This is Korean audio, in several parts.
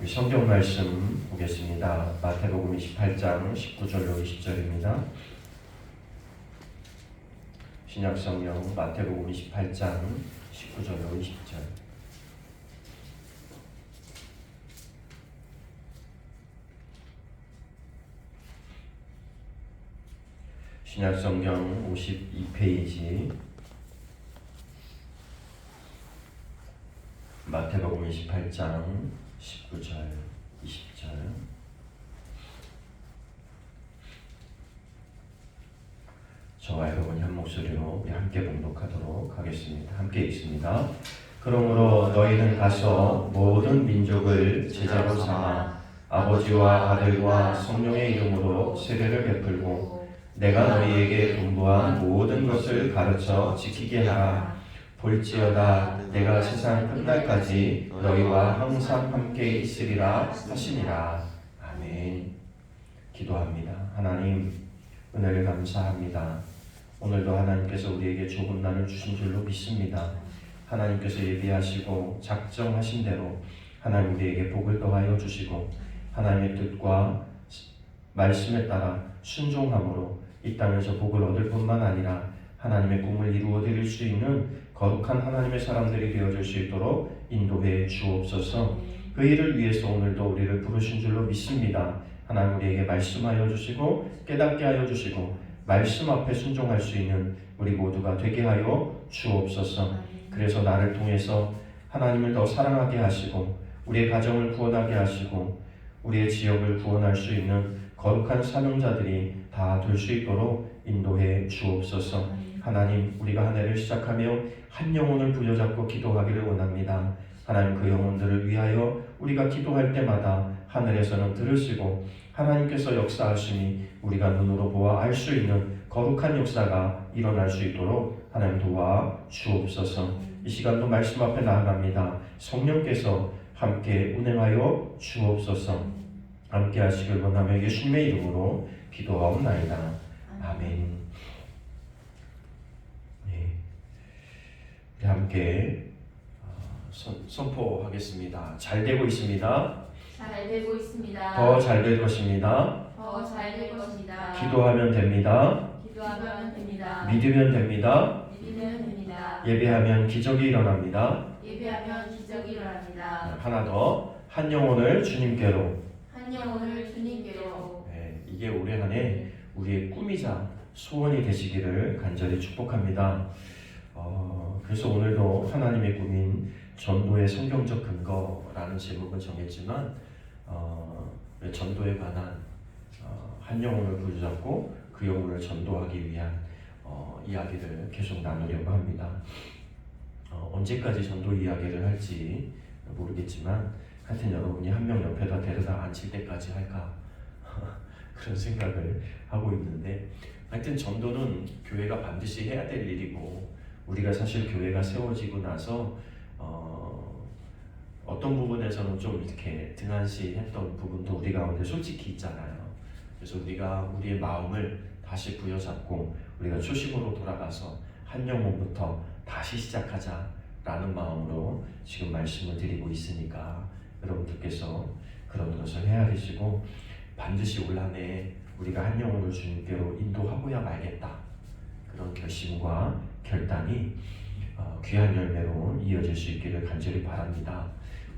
성경 말씀 보겠습니다. 마태복음 28장 19절로 20절입니다. 신약성경 마태복음 28장 19절로 20절. 신약성경 52페이지 마태복음 28장 19절, 20절. 저와 여러분이 한 목소리로 우리 함께 봉독하도록 하겠습니다. 함께 읽습니다. 그러므로 너희는 가서 모든 민족을 제자로 삼아 아버지와 아들과 성령의 이름으로 세례를 베풀고 내가 너희에게 분부한 모든 것을 가르쳐 지키게 하라. 볼지어다 내가 세상 끝날까지 너희와 항상 함께 있으리라 하시니라. 아멘. 기도합니다. 하나님, 은혜를 감사합니다. 오늘도 하나님께서 우리에게 좁은 날을 주신 줄로 믿습니다. 하나님께서 예비하시고 작정하신 대로 하나님 우리에게 복을 더하여 주시고 하나님의 뜻과 말씀에 따라 순종함으로 이 땅에서 복을 얻을 뿐만 아니라 하나님의 꿈을 이루어 드릴 수 있는 거룩한 하나님의 사람들이 되어줄 수 있도록 인도해 주옵소서. 그 일을 위해서 오늘도 우리를 부르신 줄로 믿습니다. 하나님 우리에게 말씀하여 주시고 깨닫게 하여 주시고 말씀 앞에 순종할 수 있는 우리 모두가 되게 하여 주옵소서. 그래서 나를 통해서 하나님을 더 사랑하게 하시고 우리의 가정을 구원하게 하시고 우리의 지역을 구원할 수 있는 거룩한 사명자들이 다 될 수 있도록 인도해 주옵소서. 하나님, 우리가 한 해를 시작하며 한 영혼을 부여잡고 기도하기를 원합니다. 하나님, 그 영혼들을 위하여 우리가 기도할 때마다 하늘에서는 들으시고 하나님께서 역사하시니 우리가 눈으로 보아 알 수 있는 거룩한 역사가 일어날 수 있도록 하나님 도와 주옵소서. 이 시간도 말씀 앞에 나아갑니다. 성령께서 함께 운행하여 주옵소서. 함께 하시길 원하며 예수님의 이름으로 기도하옵나이다. 아멘. 네. 우리 함께 선포하겠습니다. 잘 되고 있습니다. 잘 되고 있습니다. 더 잘 될 것입니다. 더 잘 될 것입니다. 기도하면 됩니다. 기도하면 됩니다. 믿으면 됩니다. 믿으면 됩니다. 예배하면 기적이 일어납니다. 예배하면 기적이 일어납니다. 하나 더, 한 영혼을 주님께로. 한 영혼을 주님께로. 네, 이게 올해 한 해 우리의 꿈이자 소원이 되시기를 간절히 축복합니다. 그래서 오늘도 하나님의 꿈인 전도의 성경적 근거라는 제목을 정했지만 전도에 관한 한 영혼을 부여잡고 그 영혼을 전도하기 위한 이야기를 계속 나누려고 합니다. 언제까지 전도 이야기를 할지 모르겠지만 하여튼 여러분이 한 명 옆에다 데려다 앉힐 때까지 할까 그런 생각을 하고 있는데, 하여튼 전도는 교회가 반드시 해야 될 일이고 우리가 사실 교회가 세워지고 나서 어떤 부분에서는 좀 이렇게 등한시했던 부분도 우리 가운데 솔직히 있잖아요. 그래서 우리가 우리의 마음을 다시 부여잡고 우리가 초심으로 돌아가서 한 영혼부터 다시 시작하자라는 마음으로 지금 말씀을 드리고 있으니까 여러분들께서 그런 것을 헤아리시고 반드시 올 한 해 우리가 한 영혼을 주님께로 인도하고야 말겠다, 그런 결심과 결단이 귀한 열매로 이어질 수 있기를 간절히 바랍니다.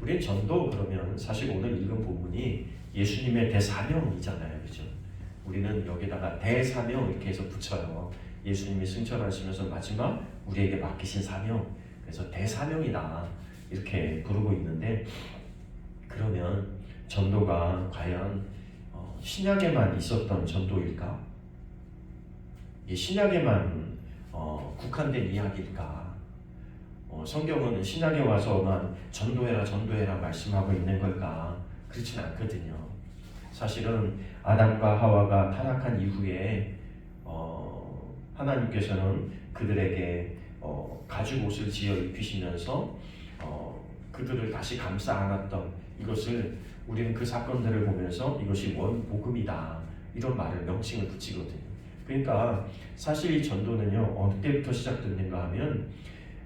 우리는 전도 그러면 사실 오늘 읽은 본문이 예수님의 대사명이잖아요, 그죠? 우리는 여기다가 대사명 이렇게 해서 붙여요. 예수님이 승천하시면서 마지막 우리에게 맡기신 사명, 그래서 대사명이다 이렇게 부르고 있는데, 그러면 전도가 과연 신약에만 있었던 전도일까? 신약에만 국한된 이야기일까? 성경은 신약에 와서만 전도해라 말씀하고 있는 걸까? 그렇진 않거든요. 사실은 아담과 하와가 타락한 이후에 하나님께서는 그들에게 가죽 옷을 지어 입히시면서 그들을 다시 감싸 안았던 이것을 우리는 그 사건들을 보면서 이것이 원복음이다 이런 말을 명칭을 붙이거든요. 그러니까 사실 이 전도는요 어느 때부터 시작됐는가 하면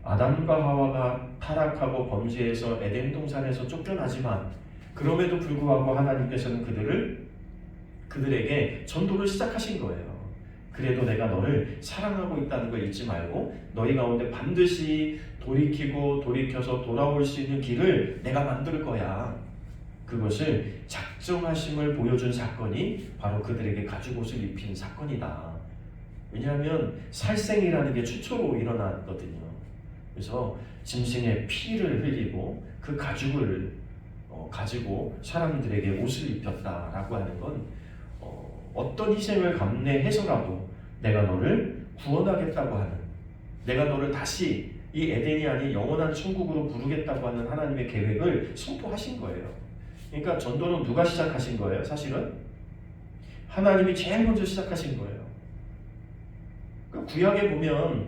아담과 하와가 타락하고 범죄해서 에덴 동산에서 쫓겨나지만 그럼에도 불구하고 하나님께서는 그들에게 전도를 시작하신 거예요. 그래도 내가 너를 사랑하고 있다는 걸 잊지 말고 너희 가운데 반드시 돌이켜서 돌아올 수 있는 길을 내가 만들 거야. 그것을 작정하심을 보여준 사건이 바로 그들에게 가죽옷을 입힌 사건이다. 왜냐하면 살생이라는 게 최초로 일어났거든요. 그래서 짐승의 피를 흘리고 그 가죽을 가지고 사람들에게 옷을 입혔다라고 하는 건 어떤 희생을 감내해서라도 내가 너를 구원하겠다고 하는, 내가 너를 다시 이 에덴이 아닌 영원한 천국으로 부르겠다고 하는 하나님의 계획을 선포하신 거예요. 그러니까 전도는 누가 시작하신 거예요? 사실은 하나님이 제일 먼저 시작하신 거예요. 구약에 보면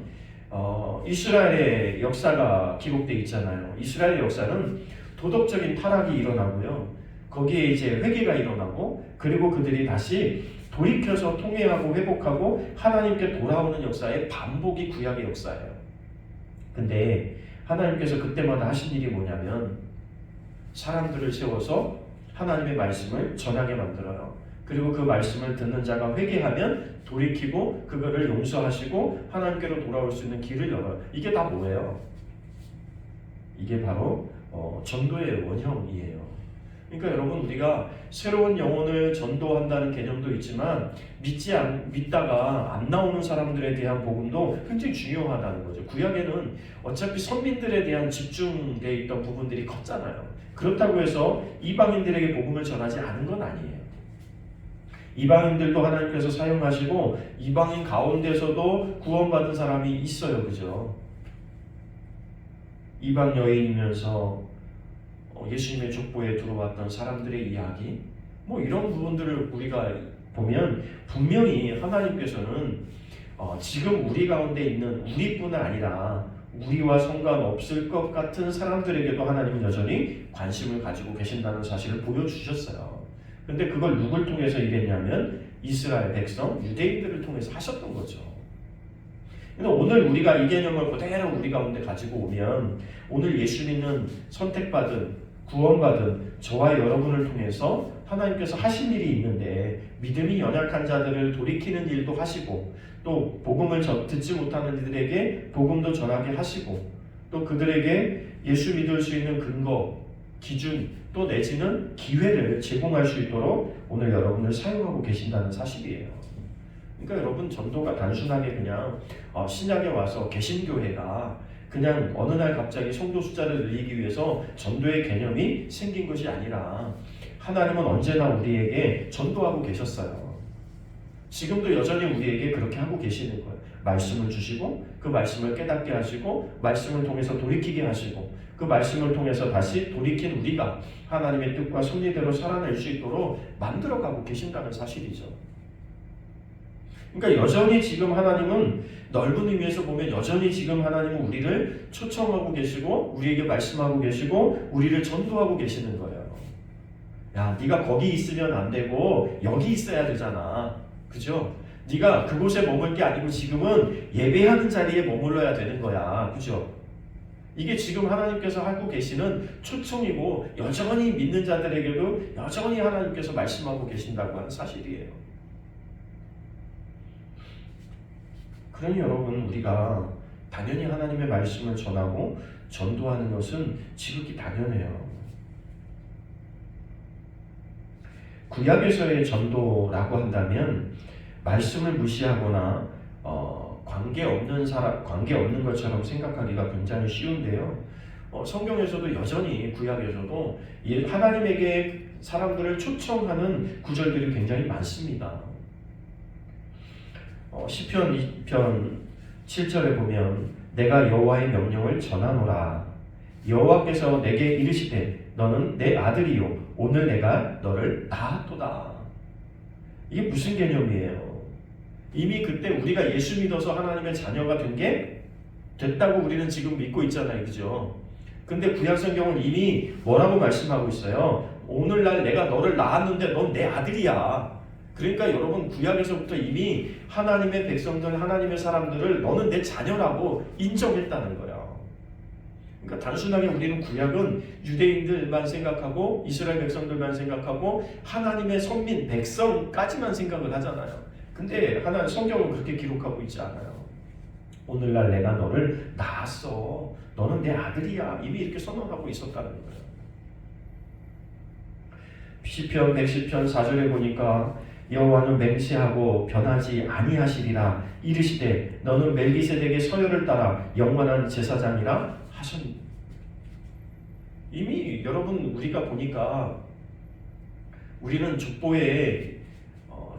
이스라엘의 역사가 기록되어 있잖아요. 이스라엘의 역사는 도덕적인 타락이 일어나고요. 거기에 이제 회개가 일어나고 그리고 그들이 다시 돌이켜서 통회하고 회복하고 하나님께 돌아오는 역사의 반복이 구약의 역사예요. 근데 하나님께서 그때마다 하신 일이 뭐냐면 사람들을 세워서 하나님의 말씀을 전하게 만들어요. 그리고 그 말씀을 듣는 자가 회개하면 돌이키고 그거를 용서하시고 하나님께로 돌아올 수 있는 길을 열어요. 이게 다 뭐예요? 이게 바로 전도의 원형이에요. 그러니까 여러분, 우리가 새로운 영혼을 전도한다는 개념도 있지만 믿다가 안 나오는 사람들에 대한 복음도 굉장히 중요하다는 거죠. 구약에는 어차피 선민들에 대한 집중되어 있던 부분들이 컸잖아요. 그렇다고 해서 이방인들에게 복음을 전하지 않은 건 아니에요. 이방인들도 하나님께서 사용하시고 이방인 가운데서도 구원받은 사람이 있어요. 그죠? 이방 여인이면서 예수님의 족보에 들어왔던 사람들의 이야기, 뭐 이런 부분들을 우리가 보면 분명히 하나님께서는 지금 우리 가운데 있는 우리뿐 아니라 우리와 상관없을 것 같은 사람들에게도 하나님은 여전히 관심을 가지고 계신다는 사실을 보여주셨어요. 근데 그걸 누굴 통해서 일했냐면 이스라엘 백성, 유대인들을 통해서 하셨던 거죠. 근데 오늘 우리가 이 개념을 그대로 우리 가운데 가지고 오면 오늘 예수 믿는 선택받은 구원받은 저와 여러분을 통해서 하나님께서 하신 일이 있는데 믿음이 연약한 자들을 돌이키는 일도 하시고 또 복음을 듣지 못하는 이들에게 복음도 전하게 하시고 또 그들에게 예수 믿을 수 있는 근거, 기준 또 내지는 기회를 제공할 수 있도록 오늘 여러분을 사용하고 계신다는 사실이에요. 그러니까 여러분, 전도가 단순하게 그냥 신약에 와서 개신교회가 그냥 어느 날 갑자기 성도 숫자를 늘리기 위해서 전도의 개념이 생긴 것이 아니라 하나님은 언제나 우리에게 전도하고 계셨어요. 지금도 여전히 우리에게 그렇게 하고 계시는 거예요. 말씀을 주시고 그 말씀을 깨닫게 하시고 말씀을 통해서 돌이키게 하시고 그 말씀을 통해서 다시 돌이킨 우리가 하나님의 뜻과 섭리대로 살아낼 수 있도록 만들어가고 계신다는 사실이죠. 그러니까 여전히 지금 하나님은 넓은 의미에서 보면 여전히 지금 하나님은 우리를 초청하고 계시고 우리에게 말씀하고 계시고 우리를 전도하고 계시는 거예요. 야, 네가 거기 있으면 안 되고 여기 있어야 되잖아. 그죠? 네가 그곳에 머물 게 아니고 지금은 예배하는 자리에 머물러야 되는 거야. 그죠? 이게 지금 하나님께서 하고 계시는 초청이고 여전히 믿는 자들에게도 여전히 하나님께서 말씀하고 계신다고 하는 사실이에요. 그러니 여러분, 우리가 당연히 하나님의 말씀을 전하고 전도하는 것은 지극히 당연해요. 구약에서의 전도라고 한다면 말씀을 무시하거나 관계없는 것처럼 생각하기가 굉장히 쉬운데요. 성경에서도 여전히 구약에서도 하나님에게 사람들을 초청하는 구절들이 굉장히 많습니다. 시편 2편 7절에 보면 내가 여호와의 명령을 전하노라. 여호와께서 내게 이르시되 너는 내 아들이요 오늘 내가 너를 낳았도다. 이게 무슨 개념이에요? 이미 그때 우리가 예수 믿어서 하나님의 자녀가 된 게 됐다고 우리는 지금 믿고 있잖아요. 그죠? 근데 구약성경은 이미 뭐라고 말씀하고 있어요? 오늘날 내가 너를 낳았는데 넌 내 아들이야. 그러니까 여러분, 구약에서부터 이미 하나님의 백성들, 하나님의 사람들을 너는 내 자녀라고 인정했다는 거예요. 그러니까 단순하게 우리는 구약은 유대인들만 생각하고 이스라엘 백성들만 생각하고 하나님의 선민 백성까지만 생각을 하잖아요. 근데 하나님 성경은 그렇게 기록하고 있지 않아요. 오늘날 내가 너를 낳았어. 너는 내 아들이야. 이미 이렇게 선언하고 있었다는 거예요. 시편 110편 4절에 보니까 여호와는 맹세하고 변하지 아니하시리라 이르시되 너는 멜기세덱의 서열을 따라 영원한 제사장이라 하셨니. 이미 여러분 우리가 보니까 우리는 족보에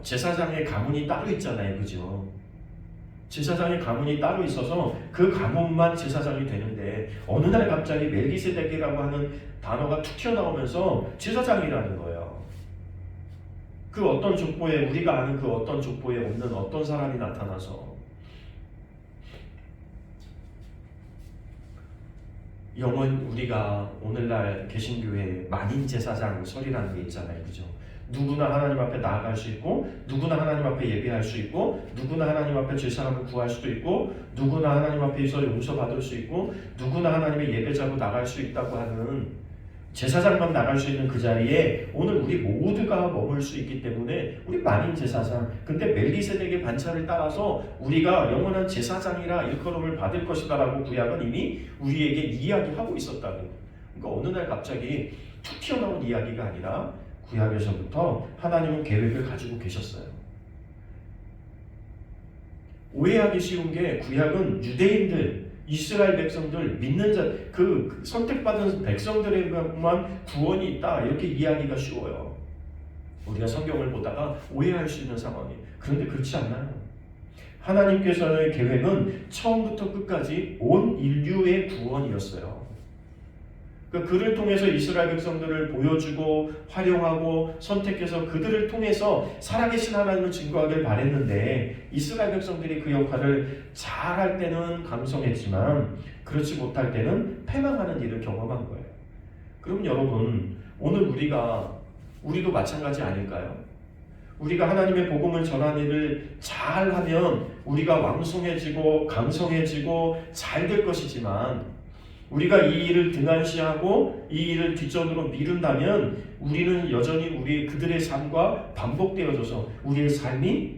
제사장의 가문이 따로 있잖아요. 그죠? 제사장의 가문이 따로 있어서 그 가문만 제사장이 되는데 어느 날 갑자기 멜기세덱이라고 하는 단어가 툭 튀어나오면서 제사장이라는 거예요. 그 어떤 족보에 우리가 아는 그 어떤 족보에 없는 어떤 사람이 나타나서 영원 우리가 오늘날 개신교회 만인 제사장 설이라는 게 있잖아요. 그죠? 누구나 하나님 앞에 나아갈 수 있고 누구나 하나님 앞에 예배할 수 있고 누구나 하나님 앞에 죄사함을 구할 수도 있고 누구나 하나님 앞에서 용서받을 수 있고 누구나 하나님의 예배자로 나갈 수 있다고 하는 제사장만 나갈 수 있는 그 자리에 오늘 우리 모두가 머물 수 있기 때문에 우리 만인 제사장. 근데 멜기세덱의 반차를 따라서 우리가 영원한 제사장이라 일컬음을 받을 것이다라고 구약은 이미 우리에게 이야기하고 있었다는 거예요. 그러니까 어느 날 갑자기 툭 튀어나온 이야기가 아니라 구약에서부터 하나님은 계획을 가지고 계셨어요. 오해하기 쉬운 게 구약은 유대인들 이스라엘 백성들 믿는 자, 그 선택받은 백성들에게만 구원이 있다 이렇게 이야기가 쉬워요. 우리가 성경을 보다가 오해할 수 있는 상황이에요. 그런데 그렇지 않나요? 하나님께서의 계획은 처음부터 끝까지 온 인류의 구원이었어요. 그를 통해서 이스라엘 백성들을 보여주고 활용하고 선택해서 그들을 통해서 살아계신 하나님을 증거하길 바랬는데 이스라엘 백성들이 그 역할을 잘할 때는 감성했지만 그렇지 못할 때는 패망하는 일을 경험한 거예요. 그럼 여러분 오늘 우리도 마찬가지 아닐까요? 우리가 하나님의 복음을 전하는 일을 잘하면 우리가 왕성해지고 강성해지고 잘 될 것이지만 우리가 이 일을 등한시하고 이 일을 뒷전으로 미룬다면 우리는 여전히 그들의 삶과 반복되어져서 우리의 삶이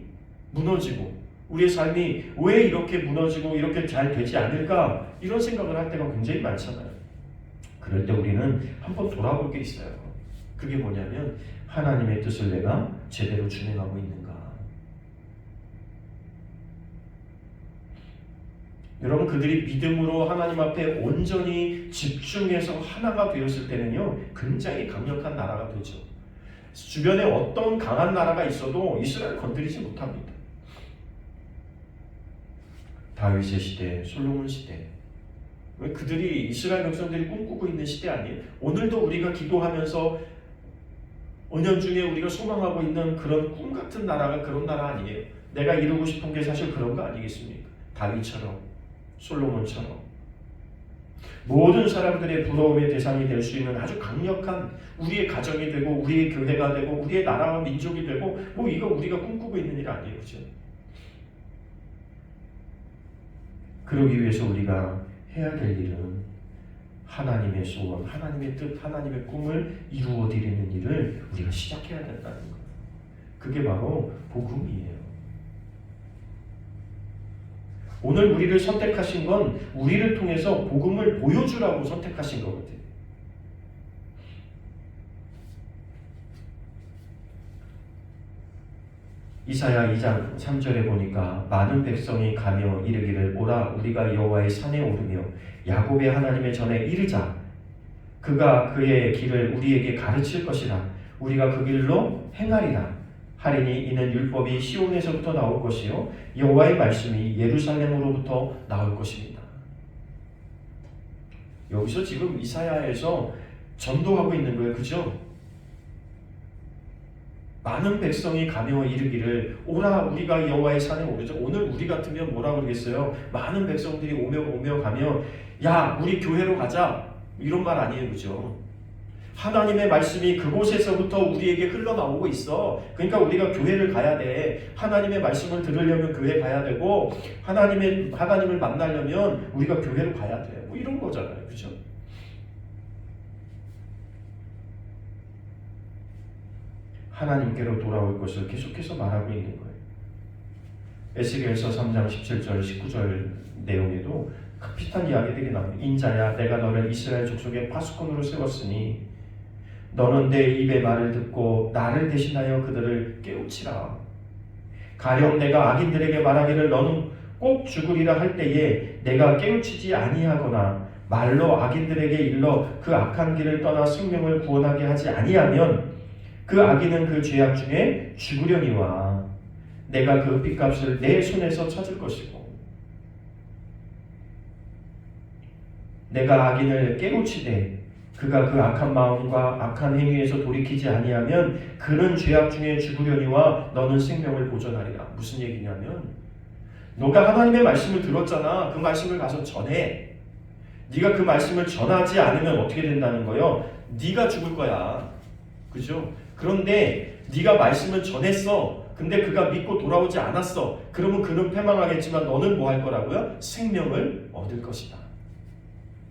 무너지고 우리의 삶이 왜 이렇게 무너지고 이렇게 잘 되지 않을까 이런 생각을 할 때가 굉장히 많잖아요. 그럴 때 우리는 한번 돌아볼 게 있어요. 그게 뭐냐면 하나님의 뜻을 내가 제대로 준행하고 있는가. 여러분 그들이 믿음으로 하나님 앞에 온전히 집중해서 하나가 되었을 때는요 굉장히 강력한 나라가 되죠. 주변에 어떤 강한 나라가 있어도 이스라엘을 건드리지 못합니다. 다윗의 시대, 솔로몬 시대 그들이 이스라엘 백성들이 꿈꾸고 있는 시대 아니에요? 오늘도 우리가 기도하면서 은연중에 우리가 소망하고 있는 그런 꿈 같은 나라가 그런 나라 아니에요? 내가 이루고 싶은 게 사실 그런 거 아니겠습니까? 다윗처럼 솔로몬처럼 모든 사람들의 부러움의 대상이 될 수 있는 아주 강력한 우리의 가정이 되고 우리의 교회가 되고 우리의 나라와 민족이 되고 이거 우리가 꿈꾸고 있는 일 아니에요. 그렇죠? 그러기 위해서 우리가 해야 될 일은 하나님의 소원, 하나님의 뜻, 하나님의 꿈을 이루어 드리는 일을 우리가 시작해야 된다는 거예요. 그게 바로 복음이에요. 오늘 우리를 선택하신 건 우리를 통해서 복음을 보여주라고 선택하신 거거든요. 이사야 2장 3절에 보니까 많은 백성이 가며 이르기를 오라 우리가 여호와의 산에 오르며 야곱의 하나님의 전에 이르자 그가 그의 길을 우리에게 가르칠 것이라 우리가 그 길로 행하리라 하리니 이는 율법이 시온에서부터 나올 것이요 여호와의 말씀이 예루살렘으로부터 나올 것입니다. 여기서 지금 이사야에서 전도하고 있는 거예요. 그죠? 많은 백성이 가며 이르기를 오라 우리가 여호와의 산에 오르자. 오늘 우리 같으면 뭐라 그러겠어요? 많은 백성들이 오며 가며 야 우리 교회로 가자 이런 말 아니에요. 그죠? 하나님의 말씀이 그곳에서부터 우리에게 흘러나오고 있어. 그러니까 우리가 교회를 가야 돼. 하나님의 말씀을 들으려면 교회 가야 되고 하나님을 만나려면 우리가 교회로 가야 돼. 뭐 이런 거잖아요. 그렇죠? 하나님께로 돌아올 것을 계속해서 말하고 있는 거예요. 에스겔서 3장 17절 19절 내용에도 비슷한 이야기들이 나옵니다. 인자야 내가 너를 이스라엘 족속의 파수꾼으로 세웠으니 너는 내 입의 말을 듣고 나를 대신하여 그들을 깨우치라. 가령 내가 악인들에게 말하기를 너는 꼭 죽으리라 할 때에 내가 깨우치지 아니하거나 말로 악인들에게 일러 그 악한 길을 떠나 생명을 구원하게 하지 아니하면 그 악인은 그 죄악 중에 죽으려니와 내가 그 빚값을 내 손에서 찾을 것이고 내가 악인을 깨우치되 그가 그 악한 마음과 악한 행위에서 돌이키지 아니하면 그는 죄악 중에 죽으려니와 너는 생명을 보존하리라. 무슨 얘기냐면 너가 하나님의 말씀을 들었잖아. 그 말씀을 가서 전해. 네가 그 말씀을 전하지 않으면 어떻게 된다는 거예요? 네가 죽을 거야. 그죠? 그런데 네가 말씀을 전했어. 근데 그가 믿고 돌아오지 않았어. 그러면 그는 패망하겠지만 너는 뭐 할 거라고요? 생명을 얻을 것이다.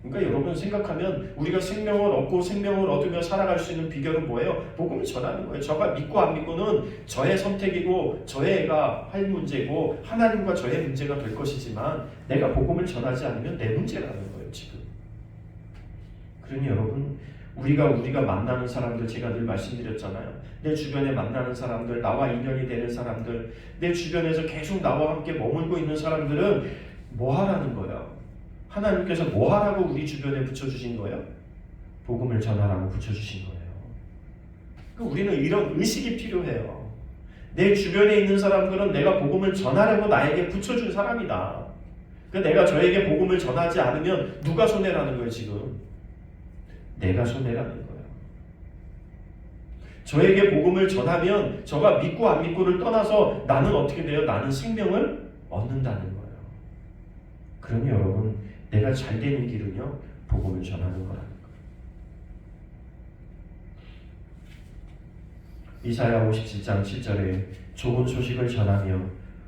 그러니까 여러분 생각하면 우리가 생명을 얻고 생명을 얻으며 살아갈 수 있는 비결은 뭐예요? 복음을 전하는 거예요. 저가 믿고 안 믿고는 저의 선택이고 저희가 할 문제고 하나님과 저의 문제가 될 것이지만 내가 복음을 전하지 않으면 내 문제라는 거예요. 지금. 그러니 여러분 우리가 만나는 사람들 제가 늘 말씀드렸잖아요. 내 주변에 만나는 사람들, 나와 인연이 되는 사람들, 내 주변에서 계속 나와 함께 머물고 있는 사람들은 뭐 하라는 거예요? 하나님께서 뭐 하라고 우리 주변에 붙여주신 거예요? 복음을 전하라고 붙여주신 거예요. 우리는 이런 의식이 필요해요. 내 주변에 있는 사람들은 내가 복음을 전하려고 나에게 붙여준 사람이다. 내가 저에게 복음을 전하지 않으면 누가 손해라는 거예요 지금? 내가 손해라는 거예요. 저에게 복음을 전하면 저가 믿고 안 믿고를 떠나서 나는 어떻게 돼요? 나는 생명을 얻는다는 거예요. 그러니 여러분 내가 잘 되는 길은요 복음을 전하는 거라는 거예요. 이사야 57장 7절에 좋은 소식을 전하며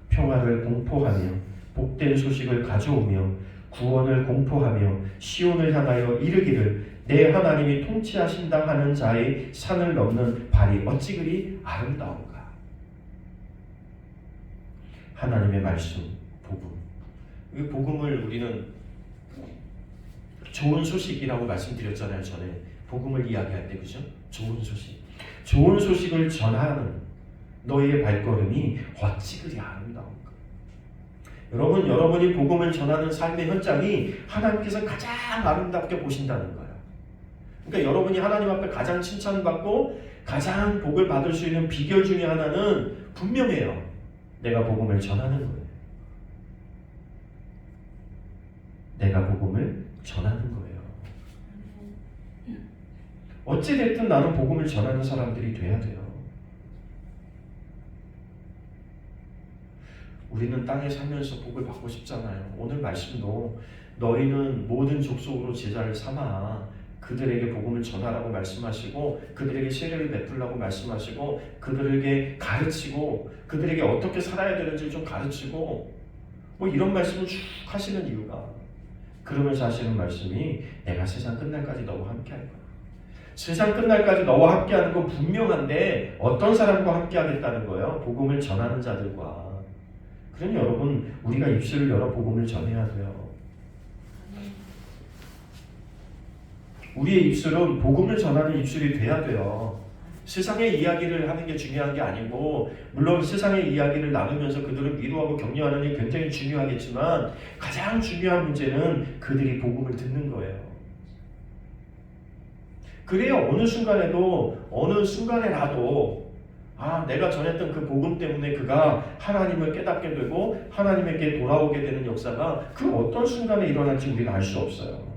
평화를 공포하며 복된 소식을 가져오며 구원을 공포하며 시온을 향하여 이르기를 내 하나님이 통치하신다 하는 자의 산을 넘는 발이 어찌 그리 아름다운가. 하나님의 말씀, 복음. 이 복음을 우리는 좋은 소식이라고 말씀드렸잖아요. 전에 복음을 이야기할 때 그죠? 좋은 소식. 좋은 소식을 전하는 너희의 발걸음이 어찌 그리 아름다운가. 여러분이 복음을 전하는 삶의 현장이 하나님께서 가장 아름답게 보신다는 거예요. 그러니까 여러분이 하나님 앞에 가장 칭찬받고 가장 복을 받을 수 있는 비결 중에 하나는 분명해요. 내가 복음을 전하는 거예요. 내가 복음을 전하는 거예요. 어찌됐든 나는 복음을 전하는 사람들이 돼야 돼요. 우리는 땅에 살면서 복을 받고 싶잖아요. 오늘 말씀도 너희는 모든 족속으로 제자를 삼아 그들에게 복음을 전하라고 말씀하시고 그들에게 세례를 베풀라고 말씀하시고 그들에게 가르치고 그들에게 어떻게 살아야 되는지 좀 가르치고 뭐 이런 말씀을 쭉 하시는 이유가 그러면서 하시는 말씀이 내가 세상 끝날까지 너와 함께 할 거야. 세상 끝날까지 너와 함께 하는 건 분명한데 어떤 사람과 함께 하겠다는 거예요? 복음을 전하는 자들과. 그러니 여러분 우리가 입술을 열어 복음을 전해야 돼요. 우리의 입술은 복음을 전하는 입술이 돼야 돼요. 세상의 이야기를 하는 게 중요한 게 아니고 물론 세상의 이야기를 나누면서 그들을 위로하고 격려하는 게 굉장히 중요하겠지만 가장 중요한 문제는 그들이 복음을 듣는 거예요. 그래야 어느 순간에라도 내가 전했던 그 복음 때문에 그가 하나님을 깨닫게 되고 하나님에게 돌아오게 되는 역사가 그 어떤 순간에 일어날지 우리가 알 수 없어요.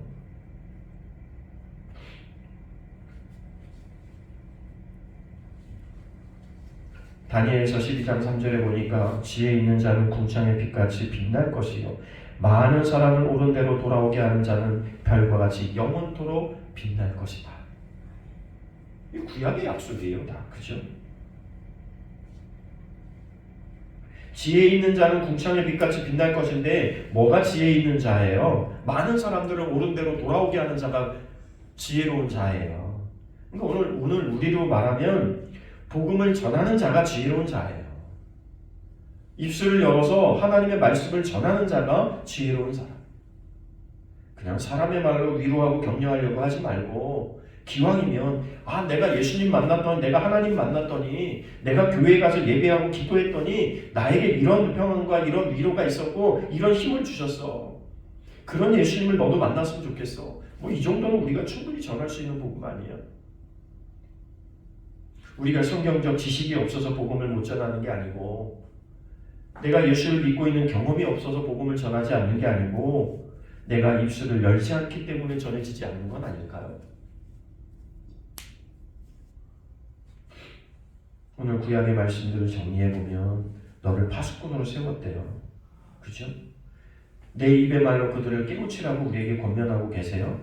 다니엘서 12장 3절에 보니까 지혜 있는 자는 궁창의 빛같이 빛날 것이요 많은 사람을 옳은 대로 돌아오게 하는 자는 별과 같이 영원토록 빛날 것이다. 구약의 약속이에요, 다. 그죠? 지혜 있는 자는 궁창의 빛같이 빛날 것인데 뭐가 지혜 있는 자예요? 많은 사람들을 옳은 대로 돌아오게 하는 자가 지혜로운 자예요. 그러니까 오늘 우리로 말하면 복음을 전하는 자가 지혜로운 자예요. 입술을 열어서 하나님의 말씀을 전하는 자가 지혜로운 사람. 그냥 사람의 말로 위로하고 격려하려고 하지 말고 기왕이면 내가 예수님 만났더니 내가 하나님 만났더니 내가 교회에 가서 예배하고 기도했더니 나에게 이런 평안과 이런 위로가 있었고 이런 힘을 주셨어. 그런 예수님을 너도 만났으면 좋겠어. 뭐 이 정도는 우리가 충분히 전할 수 있는 복음 아니에요? 우리가 성경적 지식이 없어서 복음을 못 전하는 게 아니고 내가 예수를 믿고 있는 경험이 없어서 복음을 전하지 않는 게 아니고 내가 입술을 열지 않기 때문에 전해지지 않는 건 아닐까요? 오늘 구약의 말씀들을 정리해보면 너를 파수꾼으로 세웠대요. 그죠? 내 입의 말로 그들을 깨우치라고 우리에게 권면하고 계세요.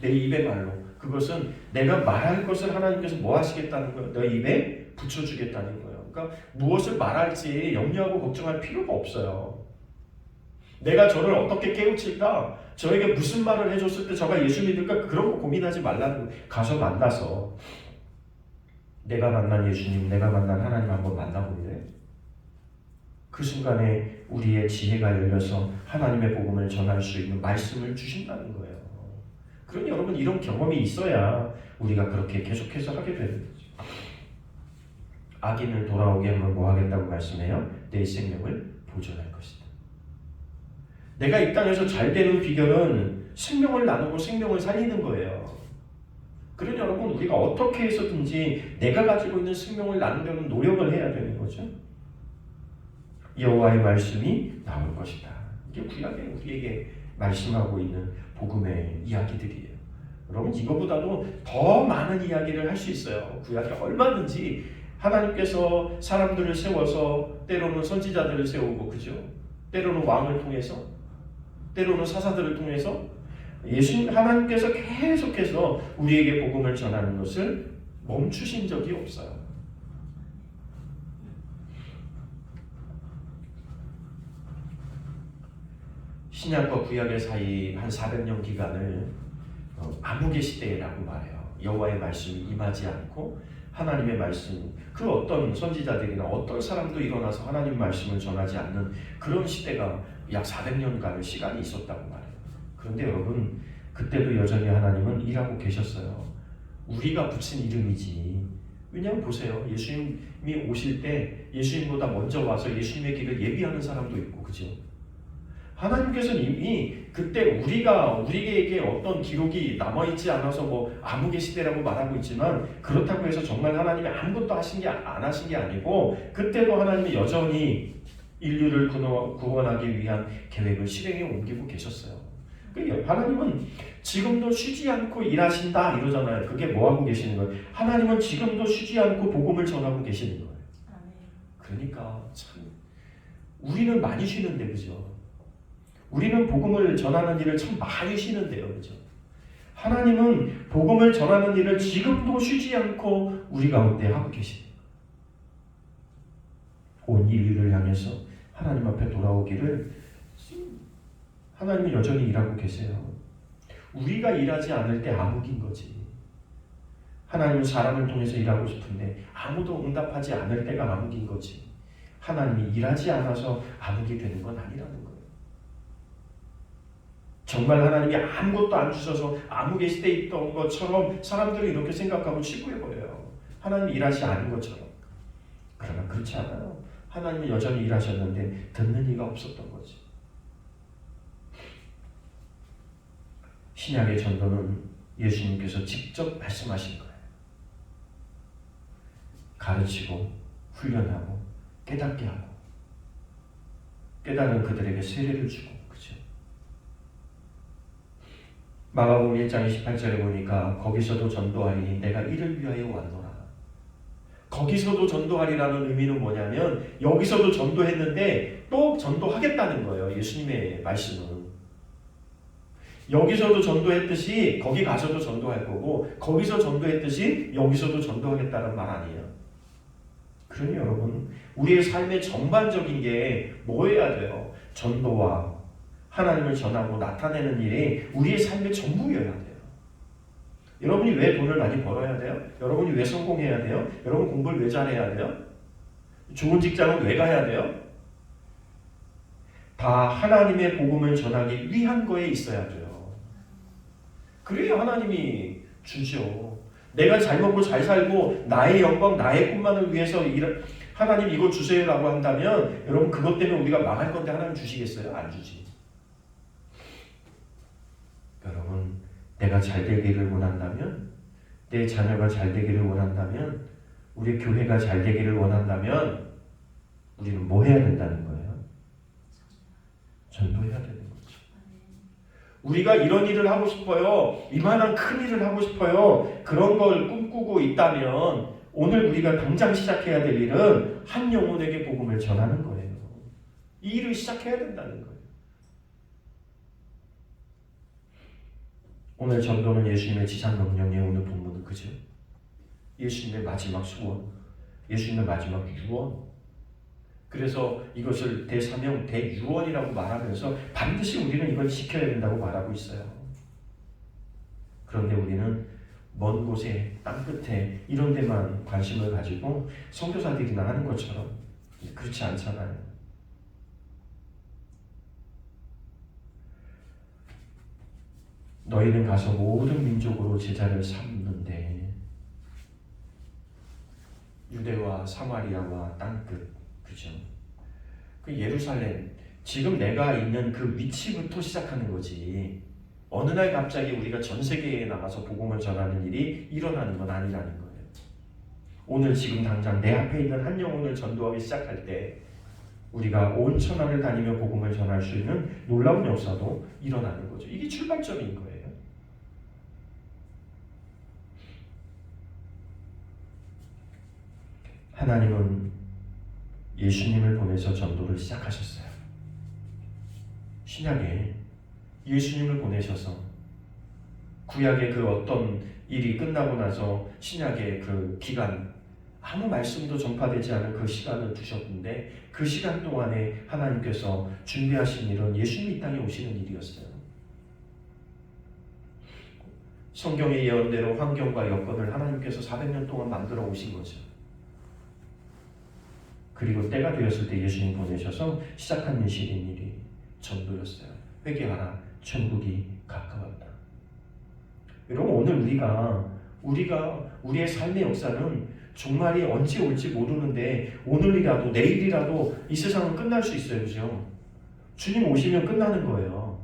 내 입의 말로. 그것은 내가 말할 것을 하나님께서 뭐 하시겠다는 거예요? 너 입에 붙여주겠다는 거예요. 그러니까 무엇을 말할지 염려하고 걱정할 필요가 없어요. 내가 저를 어떻게 깨우칠까? 저에게 무슨 말을 해줬을 때 저가 예수 믿을까? 그런 거 고민하지 말라는 거예요. 가서 만나서 내가 만난 예수님, 내가 만난 하나님 한번 만나볼래? 그 순간에 우리의 지혜가 열려서 하나님의 복음을 전할 수 있는 말씀을 주신다는 거예요. 그러니 여러분 이런 경험이 있어야 우리가 그렇게 계속해서 하게 되는 거죠. 악인을 돌아오게 하면 뭐 하겠다고 말씀해요? 내 생명을 보존할 것이다. 내가 이 땅에서 잘 되는 비결은 생명을 나누고 생명을 살리는 거예요. 그러니 여러분 우리가 어떻게 해서든지 내가 가지고 있는 생명을 나누려는 노력을 해야 되는 거죠. 여호와의 말씀이 나올 것이다. 이게 구약에 우리에게 말씀하고 있는 복음의 이야기들이에요. 여러분 이거보다도 더 많은 이야기를 할 수 있어요. 구약에 얼마든지 하나님께서 사람들을 세워서 때로는 선지자들을 세우고 그죠? 때로는 왕을 통해서 때로는 사사들을 통해서 하나님께서 계속해서 우리에게 복음을 전하는 것을 멈추신 적이 없어요. 신약과 구약의 사이 한 400년 기간을 암흑의 시대라고 말해요. 여호와의 말씀이 임하지 않고 하나님의 말씀, 그 어떤 선지자들이나 어떤 사람도 일어나서 하나님 말씀을 전하지 않는 그런 시대가 약 400년간의 시간이 있었다고 말해요. 그런데 여러분 그때도 여전히 하나님은 일하고 계셨어요. 우리가 붙인 이름이지. 왜냐하면 보세요. 예수님이 오실 때 예수님보다 먼저 와서 예수님의 길을 예비하는 사람도 있고 그죠? 하나님께서는 이미 그때 우리에게 어떤 기록이 남아있지 않아서 뭐 암흑의 시대라고 말하고 있지만 그렇다고 해서 정말 하나님이 아무것도 안 하신 게 아니고 그때도 하나님이 여전히 인류를 구원하기 위한 계획을 실행에 옮기고 계셨어요. 하나님은 지금도 쉬지 않고 일하신다 이러잖아요. 그게 뭐 하고 계시는 거예요? 하나님은 지금도 쉬지 않고 복음을 전하고 계시는 거예요. 그러니까 참 우리는 많이 쉬는데 그죠? 우리는 복음을 전하는 일을 참 많이 쉬는데요. 그죠? 하나님은 복음을 전하는 일을 지금도 쉬지 않고 우리 가운데 하고 계시네요. 온 인류를 향해서 하나님 앞에 돌아오기를 하나님은 여전히 일하고 계세요. 우리가 일하지 않을 때 암흑인 거지. 하나님은 사람을 통해서 일하고 싶은데 아무도 응답하지 않을 때가 암흑인 거지. 하나님이 일하지 않아서 암흑이 되는 건 아니라는 거예요. 정말 하나님이 아무것도 안 주셔서 암흑의 시대에 있던 것처럼 사람들은 이렇게 생각하고 치부해버려요. 하나님이 일하지 않은 것처럼. 그러나 그렇지 않아요. 하나님이 여전히 일하셨는데 듣는 이가 없었던 거지. 신약의 전도는 예수님께서 직접 말씀하신 거예요. 가르치고 훈련하고 깨닫게 하고 깨달은 그들에게 세례를 주고 그죠? 마가복음 1장 28절에 보니까 거기서도 전도하리니 내가 이를 위하여 왔노라. 거기서도 전도하리라는 의미는 뭐냐면 여기서도 전도했는데 또 전도하겠다는 거예요. 예수님의 말씀은. 여기서도 전도했듯이 거기 가서도 전도할 거고 거기서 전도했듯이 여기서도 전도하겠다는 말 아니에요. 그러니 여러분 우리의 삶의 전반적인 게 뭐여야 돼요? 전도와 하나님을 전하고 나타내는 일이 우리의 삶의 전부여야 돼요. 여러분이 왜 돈을 많이 벌어야 돼요? 여러분이 왜 성공해야 돼요? 여러분 공부를 왜 잘해야 돼요? 좋은 직장은 왜 가야 돼요? 다 하나님의 복음을 전하기 위한 거에 있어야 돼요. 그래야 하나님이 주죠. 내가 잘 먹고 잘 살고 나의 영광, 나의 꿈만을 위해서 하나님 이거 주세요라고 한다면 여러분 그것 때문에 우리가 망할 건데 하나님 주시겠어요? 안 주지. 여러분 내가 잘 되기를 원한다면, 내 자녀가 잘 되기를 원한다면, 우리 교회가 잘 되기를 원한다면 우리는 뭐 해야 된다는 거예요? 전도해야 되는 거죠. 우리가 이런 일을 하고 싶어요. 이만한 큰 일을 하고 싶어요. 그런 걸 꿈꾸고 있다면 오늘 우리가 당장 시작해야 될 일은 한 영혼에게 복음을 전하는 거예요. 이 일을 시작해야 된다는 거예요. 오늘 전도는 예수님의 지상명령의 오늘 본문은 그죠? 예수님의 마지막 소원, 예수님의 마지막 유언. 그래서 이것을 대사명, 대유언이라고 말하면서 반드시 우리는 이걸 지켜야 된다고 말하고 있어요. 그런데 우리는 먼 곳에, 땅 끝에 이런 데만 관심을 가지고 선교사들이나 하는 것처럼 그렇지 않잖아요. 너희는 가서 모든 민족으로 제자를 삼는데 유대와 사마리아와 땅끝, 그죠? 그 예루살렘, 지금 내가 있는 그 위치부터 시작하는 거지. 어느 날 갑자기 우리가 전 세계에 나가서 복음을 전하는 일이 일어나는 건 아니라는 거예요. 오늘 지금 당장 내 앞에 있는 한 영혼을 전도하기 시작할 때 우리가 온 천하를 다니며 복음을 전할 수 있는 놀라운 역사도 일어나는 거죠. 이게 출발점인 거예요. 하나님은 예수님을 보내서 전도를 시작하셨어요. 신약에 예수님을 보내셔서 구약의 그 어떤 일이 끝나고 나서 신약의 그 기간, 아무 말씀도 전파되지 않은 그 시간을 두셨는데 그 시간 동안에 하나님께서 준비하신 일은 예수님이 이 땅에 오시는 일이었어요. 성경의 예언대로 환경과 여건을 하나님께서 400년 동안 만들어 오신 거죠. 그리고 때가 되었을 때 예수님 보내셔서 시작한 일이 전도였어요. 회개하라, 천국이 가까웠다. 여러분 오늘 우리가 우리의 삶의 역사는 종말이 언제 올지 모르는데 오늘이라도 내일이라도 이 세상은 끝날 수 있어요. 그죠? 주님 오시면 끝나는 거예요.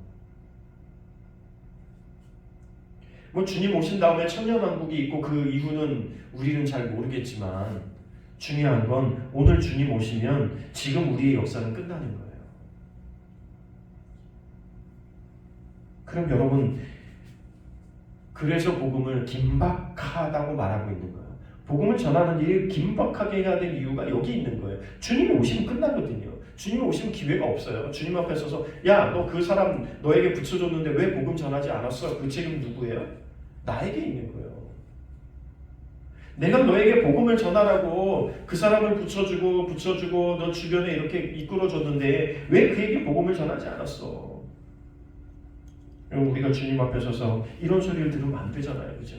뭐 주님 오신 다음에 천년왕국이 있고 그 이후는 우리는 잘 모르겠지만 중요한 건 오늘 주님 오시면 지금 우리의 역사는 끝나는 거예요. 그럼 여러분 그래서 복음을 긴박하다고 말하고 있는 거예요. 복음을 전하는 일을 긴박하게 해야 될 이유가 여기 있는 거예요. 주님이 오시면 끝나거든요. 주님이 오시면 기회가 없어요. 주님 앞에 서서 야, 너 그 사람 너에게 붙여줬는데 왜 복음 전하지 않았어? 그 책임 누구예요? 나에게 있는 거예요. 내가 너에게 복음을 전하라고 그 사람을 붙여주고 너 주변에 이렇게 이끌어줬는데 왜 그에게 복음을 전하지 않았어? 여러분 우리가 주님 앞에 서서 이런 소리를 들으면 안 되잖아요. 그죠?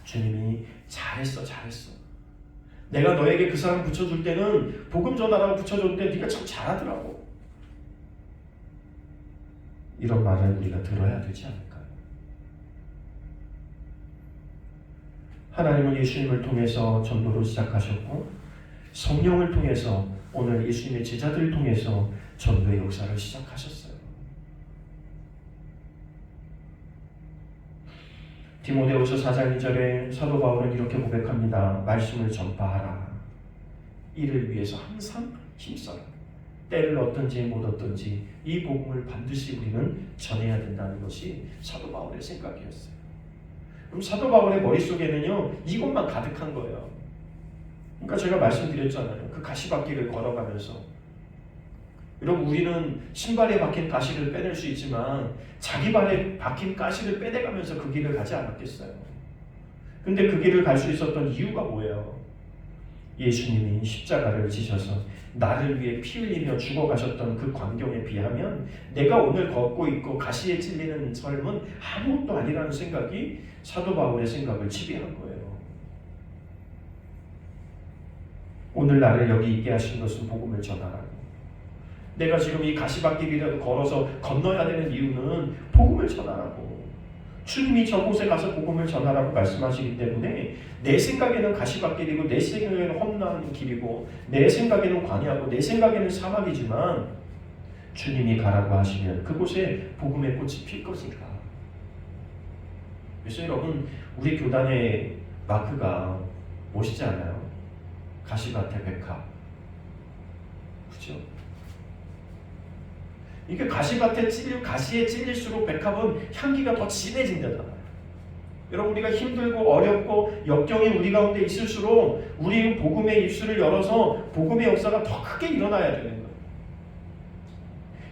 주님이 잘했어. 내가 너에게 그 사람 붙여줄 때는 복음 전하라고 붙여줬는데 네가 참 잘하더라고. 이런 말을 우리가 들어야 되지 않을까요? 하나님은 예수님을 통해서 전도를 시작하셨고 성령을 통해서 오늘 예수님의 제자들을 통해서 전도의 역사를 시작하셨어요. 디모데후서 4장 2절에 사도 바울은 이렇게 고백합니다. 말씀을 전파하라. 이를 위해서 항상 힘써라. 때를 얻든지 못 얻든지 이 복음을 반드시 우리는 전해야 된다는 것이 사도 바울의 생각이었어요. 그럼 사도 바울의 머릿속에는요 이것만 가득한 거예요. 그러니까 제가 말씀드렸잖아요. 그 가시밭길을 걸어가면서 여러분 우리는 신발에 박힌 가시를 빼낼 수 있지만 자기 발에 박힌 가시를 빼내가면서 그 길을 가지 않았겠어요. 근데 그 길을 갈 수 있었던 이유가 뭐예요? 예수님이 십자가를 지셔서 나를 위해 피 흘리며 죽어가셨던 그 광경에 비하면 내가 오늘 걷고 있고 가시에 찔리는 삶은 아무것도 아니라는 생각이 사도 바울의 생각을 지배한 거예요. 오늘 나를 여기 있게 하신 것은 복음을 전하라고. 내가 지금 이 가시밭길이라도 걸어서 건너야 되는 이유는 복음을 전하라고. 주님이 저곳에 가서 복음을 전하라고 말씀하시기 때문에 내 생각에는 가시밭길이고 내 생각에는 험난한 길이고 내 생각에는 광야고 내 생각에는 사막이지만 주님이 가라고 하시면 그곳에 복음의 꽃이 필 것인가. 그래서 여러분 우리 교단의 마크가 멋있지 않아요? 가시밭의 백합. 그렇죠? 이게 가시에 찔릴수록 백합은 향기가 더 진해진다잖아요. 여러분 우리가 힘들고 어렵고 역경이 우리 가운데 있을수록 우리 복음의 입술을 열어서 복음의 역사가 더 크게 일어나야 되는 거예요.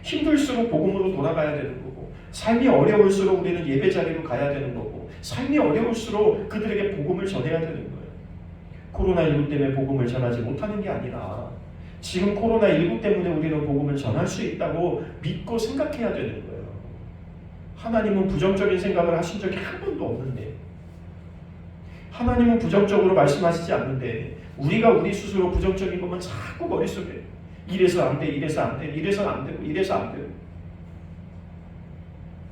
힘들수록 복음으로 돌아가야 되는 거고 삶이 어려울수록 우리는 예배 자리로 가야 되는 거고 삶이 어려울수록 그들에게 복음을 전해야 되는 거예요. 코로나19 때문에 복음을 전하지 못하는 게 아니라 지금 코로나19 때문에 우리는 복음을 전할 수 있다고 믿고 생각해야 되는 거예요. 하나님은 부정적인 생각을 하신 적이 한 번도 없는데 하나님은 부정적으로 말씀하시지 않는데 우리가 우리 스스로 부정적인 것만 자꾸 머릿속에 이래서 안 돼, 이래서 안 돼, 이래서 안 되고 이래서 안 되고.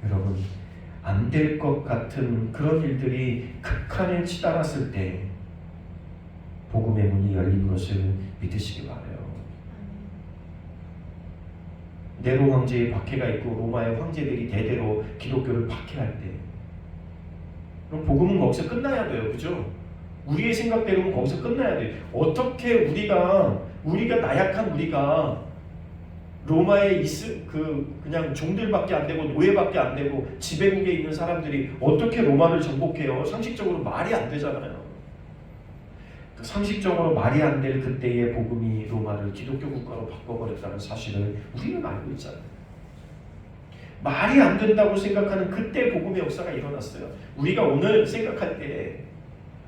여러분 안 될 것 같은 그런 일들이 극한에 치달았을 때 복음의 문이 열린 것을 믿으시기 바라요. 네로 황제의 박해가 있고 로마의 황제들이 대대로 기독교를 박해할 때 그럼 복음은 거기서 끝나야 돼요. 그죠? 우리의 생각대로는 거기서 끝나야 돼요. 어떻게 우리가 나약한 우리가 로마에 그냥 종들밖에 안 되고 노예밖에 안 되고 지배국에 있는 사람들이 어떻게 로마를 정복해요? 상식적으로 말이 안 되잖아요. 상식적으로 말이 안 될 그때의 복음이 로마를 기독교 국가로 바꿔버렸다는 사실을 우리는 알고 있잖아요. 말이 안 된다고 생각하는 그때 복음의 역사가 일어났어요. 우리가 오늘 생각할 때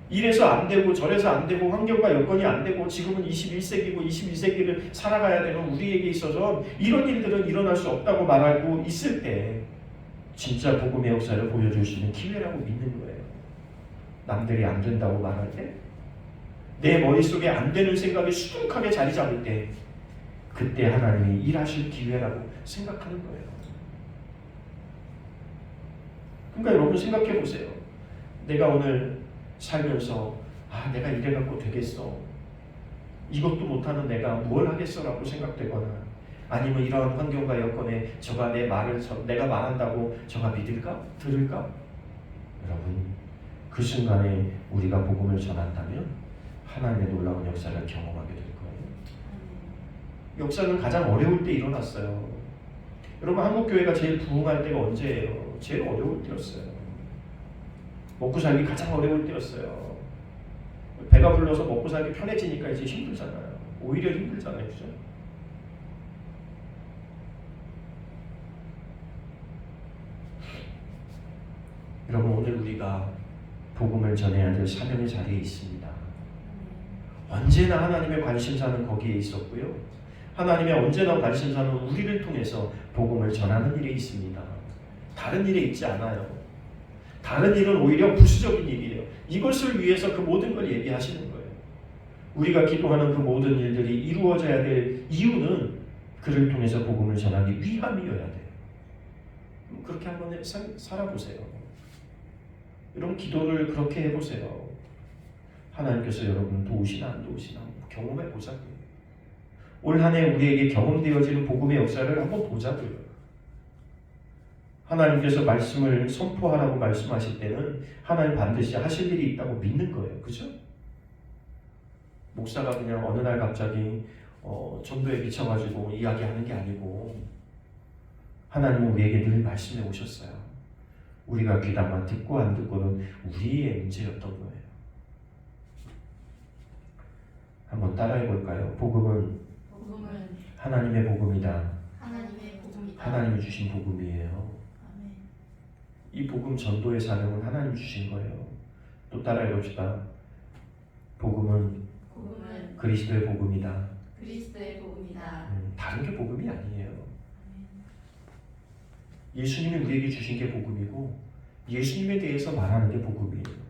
이래서 안 되고 저래서 안 되고 환경과 여건이 안 되고 지금은 21세기고 21세기를 살아가야 되는 우리에게 있어서 이런 일들은 일어날 수 없다고 말하고 있을 때 진짜 복음의 역사를 보여줄 수 있는 기회라고 믿는 거예요. 남들이 안 된다고 말할 때 내 머릿속에 안 되는 생각이 수두룩하게 자리 잡을 때 그때 하나님이 일하실 기회라고 생각하는 거예요. 그러니까 여러분 생각해 보세요. 내가 오늘 살면서 내가 이래갖고 되겠어. 이것도 못하는 내가 뭘 하겠어라고 생각되거나 아니면 이러한 환경과 여건에 저가 내 말을 내가 말한다고 저가 믿을까? 들을까? 여러분 그 순간에 우리가 복음을 전한다면 하나님의 놀라운 역사를 경험하게 될 거예요. 역사는 가장 어려울 때 일어났어요. 여러분 한국교회가 제일 부흥할 때가 언제예요? 제일 어려울 때였어요. 먹고 살기 가장 어려울 때였어요. 배가 불러서 먹고 살기 편해지니까 이제 힘들잖아요. 오히려 힘들잖아요. 그죠? 여러분 오늘 우리가 복음을 전해야 될 사명의 자리에 있습니다. 언제나 하나님의 관심사는 거기에 있었고요. 하나님의 언제나 관심사는 우리를 통해서 복음을 전하는 일에 있습니다. 다른 일에 있지 않아요. 다른 일은 오히려 부수적인 일이에요. 이것을 위해서 그 모든 걸 얘기하시는 거예요. 우리가 기도하는 그 모든 일들이 이루어져야 될 이유는 그를 통해서 복음을 전하기 위함이어야 돼요. 그렇게 한번 살아보세요. 여러분 기도를 그렇게 해보세요. 하나님께서 여러분 도우시나 안 도우시나 경험해 보자고요. 올 한 해 우리에게 경험되어지는 복음의 역사를 한번 보자고요. 하나님께서 말씀을 선포하라고 말씀하실 때는 하나님 반드시 하실 일이 있다고 믿는 거예요. 그죠? 목사가 그냥 어느 날 갑자기 전도에 미쳐가지고 이야기하는 게 아니고 하나님은 우리에게 늘 말씀해 오셨어요. 우리가 귀담아 듣고 안 듣고는 우리의 문제였던 거예요. 한번 따라해 볼까요? 복음은 하나님의 복음이다. 하나님이 주신 복음이에요. 아멘. 이 복음 전도의 사명은 하나님 주신 거예요. 또 따라해 봅시다. 복음은 복음은 그리스도의 복음이다. 그리스도의 복음이다. 다른 게 복음이 아니에요. 예수님이 우리에게 주신 게 복음이고 예수님에 대해서 말하는 게 복음이에요.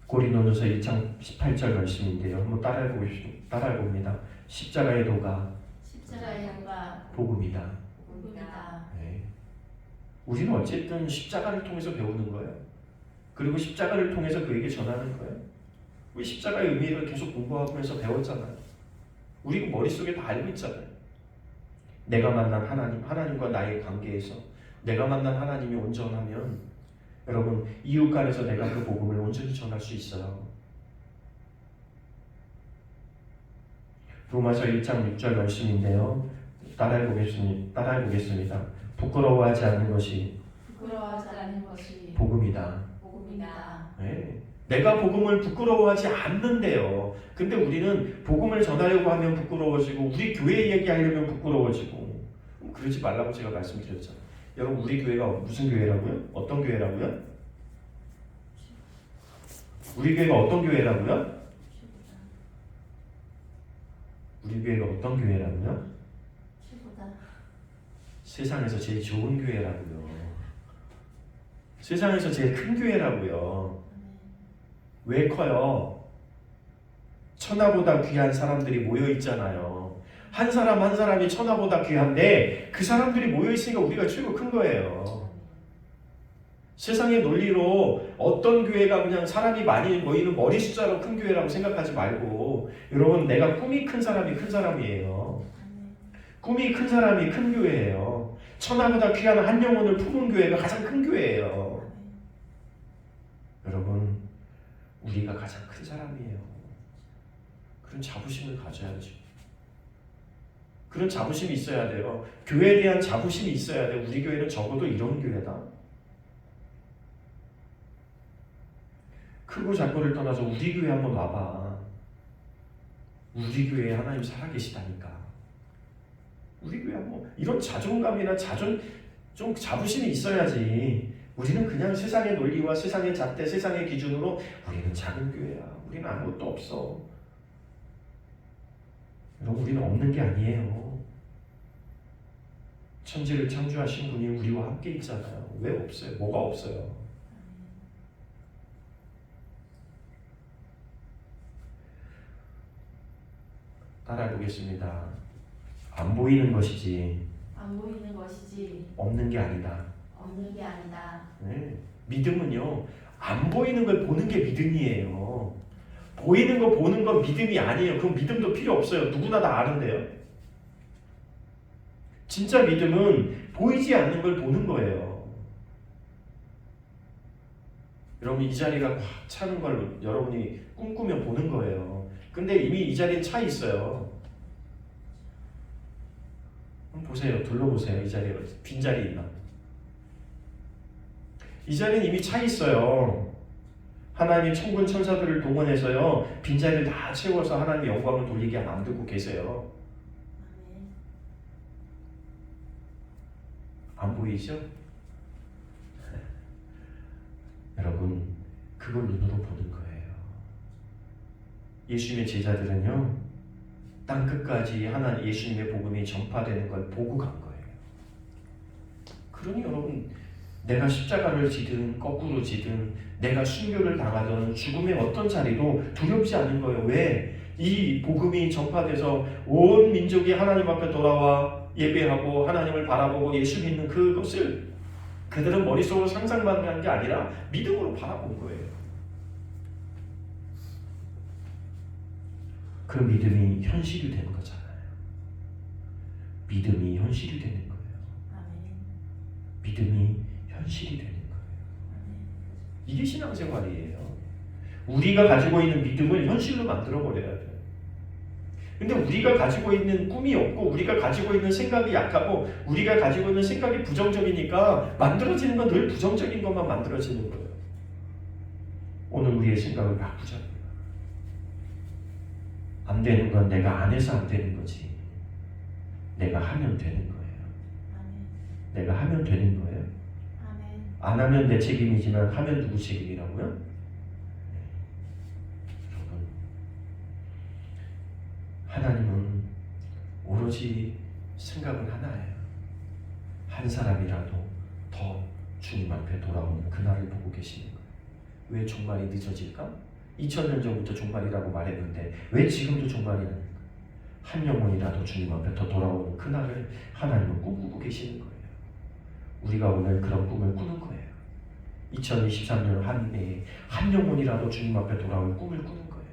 고린도전서 1장 18절 말씀인데요. 한번 따라해 봅니다. 십자가의 도가 십자가의 도가 복음이다. 복음이다. 네. 우리는 어쨌든 십자가를 통해서 배우는 거예요. 그리고 십자가를 통해서 그에게 전하는 거예요. 우리 십자가의 의미를 계속 공부하면서 배웠잖아요. 우리 머릿속에 다 알고 있잖아요. 내가 만난 하나님과 나의 관계에서 내가 만난 하나님이 온전하면 여러분 이웃 간에서 내가 그 복음을 온전히 전할 수 있어요. 로마서 1장 6절 말씀인데요. 따라해 보겠습니다. 부끄러워하지 않는 것이 부끄러워하지 않는 것이 복음이다. 복음이다. 네. 내가 복음을 부끄러워하지 않는데요. 근데 우리는 복음을 전하려고 하면 부끄러워지고 우리 교회 얘기하려면 부끄러워지고 그러지 말라고 제가 말씀드렸잖아요. 여러분 우리 교회가 무슨 교회라고요? 어떤 교회라고요? 우리 교회가 어떤 교회라고요? 우리 교회가 어떤 교회라고요? 최고다. 세상에서 제일 좋은 교회라고요. 세상에서 제일 큰 교회라고요. 왜 커요? 천하보다 귀한 사람들이 모여 있잖아요. 한 사람 한 사람이 천하보다 귀한데 그 사람들이 모여 있으니까 우리가 최고 큰 거예요. 세상의 논리로 어떤 교회가 그냥 사람이 많이 모이는 머리 숫자로 큰 교회라고 생각하지 말고 여러분 내가 꿈이 큰 사람이 큰 사람이에요. 꿈이 큰 사람이 큰 교회예요. 천하보다 귀한 한 영혼을 품은 교회가 가장 큰 교회예요. 여러분 우리가 가장 큰 사람이에요. 그런 자부심을 가져야죠. 그런 자부심이 있어야 돼요. 교회에 대한 자부심이 있어야 돼요. 우리 교회는 적어도 이런 교회다. 크고 작고를 떠나서 우리 교회 한번 와봐. 우리 교회에 하나님 살아계시다니까. 우리 교회 한번 이런 자존감이나 좀 자부심이 있어야지. 우리는 그냥 세상의 논리와 세상의 잣대, 세상의 기준으로 우리는 작은 교회야. 우리는 아무것도 없어. 여러분 우리는 없는 게 아니에요. 천지를 창조하신 분이 우리와 함께 있잖아요. 왜 없어요? 뭐가 없어요? 따라해보겠습니다. 안 보이는 것이지 안 보이는 것이지 없는 게 아니다. 없는 게 아니다. 네. 믿음은요 안 보이는 걸 보는 게 믿음이에요. 보이는 거 보는 건 믿음이 아니에요. 그럼 믿음도 필요 없어요. 누구나 다 아는데요. 진짜 믿음은 보이지 않는 걸 보는 거예요. 여러분 이 자리가 꽉 차는 걸 여러분이 꿈꾸며 보는 거예요. 근데 이미 이 자리에 차 있어요. 한번 보세요. 둘러보세요. 이 자리에 빈자리 있나? 이 자리는 이미 차 있어요. 하나님이 천군 천사들을 동원해서요 빈자리를 다 채워서 하나님의 영광을 돌리게 만들고 계세요. 안 보이죠? 여러분 그걸 눈으로 보는 거예요. 예수님의 제자들은요 땅 끝까지 예수님의 복음이 전파되는 걸 보고 간 거예요. 그러니 여러분 내가 십자가를 지든 거꾸로 지든 내가 순교를 당하든 죽음의 어떤 자리도 두렵지 않은 거예요. 왜? 이 복음이 전파돼서 온 민족이 하나님 앞에 돌아와 예배하고 하나님을 바라보고 예수 믿는 그것을 그들은 머릿속으로 상상만 한 게 아니라 믿음으로 바라본 거예요. 그 믿음이 현실이 되는 거잖아요. 믿음이 현실이 되는 거예요. 믿음이 현실이 되는 거예요. 이게 신앙생활이에요. 우리가 가지고 있는 믿음을 현실로 만들어버려야 돼요. 근데 우리가 가지고 있는 꿈이 없고 우리가 가지고 있는 생각이 약하고 우리가 가지고 있는 생각이 부정적이니까 만들어지는 건 늘 부정적인 것만 만들어지는 거예요. 오늘 우리의 생각을 바꾸자고요. 안 되는 건 내가 안 해서 안 되는 거지. 내가 하면 되는 거예요. 아멘. 내가 하면 되는 거예요. 아멘. 안 하면 내 책임이지만 하면 누구 책임이라고요? 여러분, 하나님은 오로지 생각은 하나예요. 한 사람이라도 더 주님 앞에 돌아오는 그날을 보고 계시는 거예요. 왜 종말이 늦어질까? 2000년 전부터 종말이라고 말했는데 왜 지금도 종말이라는 한 영혼이라도 주님 앞에 더 돌아오는 그날을 하나님은 꿈꾸고 계시는 거예요. 우리가 오늘 그런 꿈을 꾸는 거예요. 2023년 한 해에 한 영혼이라도 주님 앞에 돌아올 꿈을 꾸는 거예요.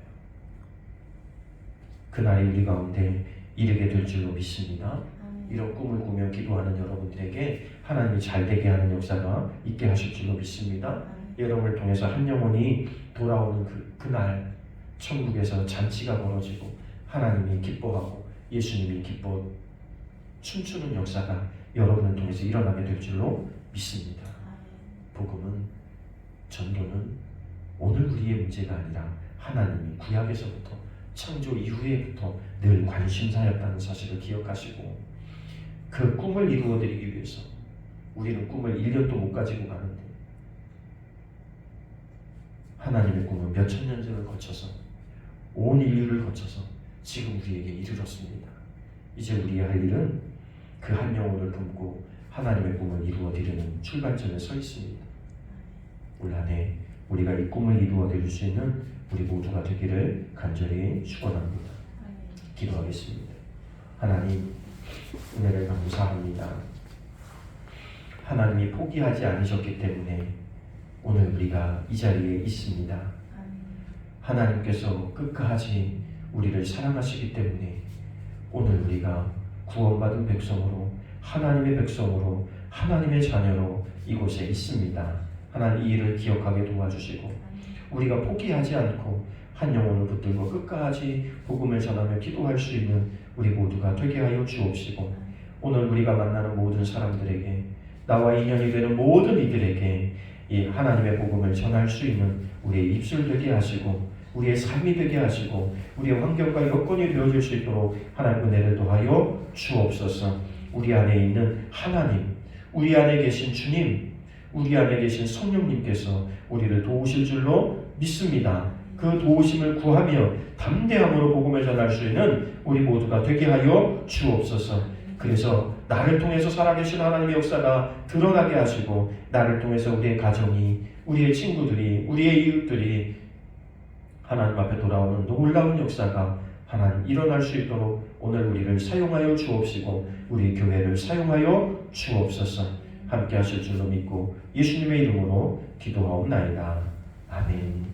그날이 우리 가운데 이르게 될 줄로 믿습니다. 아멘. 이런 꿈을 꾸며 기도하는 여러분들에게 하나님이 잘 되게 하는 역사가 있게 하실 줄로 믿습니다. 아멘. 여러분을 통해서 한 영혼이 돌아오는 그날 천국에서 잔치가 벌어지고 하나님이 기뻐하고 예수님이 기뻐 춤추는 역사가 여러분을 통해서 일어나게 될 줄로 믿습니다. 아멘. 복음은, 전도는 오늘 우리의 문제가 아니라 하나님이 구약에서부터 창조 이후에부터 늘 관심사였다는 사실을 기억하시고 그 꿈을 이루어드리기 위해서 우리는 꿈을 1년도 못 가지고 가는데 하나님의 꿈은 몇 천년 전을 거쳐서 온 인류를 거쳐서 지금 우리에게 이르렀습니다. 이제 우리의 할 일은 그 한 영혼을 품고 하나님의 꿈을 이루어드리는 출발점에 서 있습니다. 올 한 해 우리가 이 꿈을 이루어드릴 수 있는 우리 모두가 되기를 간절히 축원합니다. 아멘. 기도하겠습니다. 하나님, 은혜를 감사합니다. 하나님이 포기하지 않으셨기 때문에 오늘 우리가 이 자리에 있습니다. 아멘. 하나님께서 끝까지 우리를 사랑하시기 때문에 오늘 우리가 구원받은 백성으로, 하나님의 백성으로, 하나님의 자녀로 이곳에 있습니다. 하나님, 이 일을 기억하게 도와주시고 아멘. 우리가 포기하지 않고 한 영혼을 붙들고 끝까지 복음을 전하며 기도할 수 있는 우리 모두가 되게 하여 주옵시고 오늘 우리가 만나는 모든 사람들에게, 나와 인연이 되는 모든 이들에게 이 하나님의 복음을 전할 수 있는 우리의 입술 되게 하시고 우리의 삶이 되게 하시고 우리의 환경과 여건이 되어질 수 있도록 하나님 은혜를 더하여 주옵소서. 우리 안에 있는 하나님, 우리 안에 계신 주님, 우리 안에 계신 성령님께서 우리를 도우실 줄로 믿습니다. 그 도우심을 구하며 담대함으로 복음을 전할 수 있는 우리 모두가 되게 하여 주옵소서. 그래서 나를 통해서 살아계신 하나님의 역사가 드러나게 하시고 나를 통해서 우리의 가정이, 우리의 친구들이, 우리의 이웃들이 하나님 앞에 돌아오는 놀라운 역사가 하나님 일어날 수 있도록 오늘 우리를 사용하여 주옵시고 우리 교회를 사용하여 주옵소서. 함께 하실 줄로 믿고 예수님의 이름으로 기도하옵나이다. 아멘.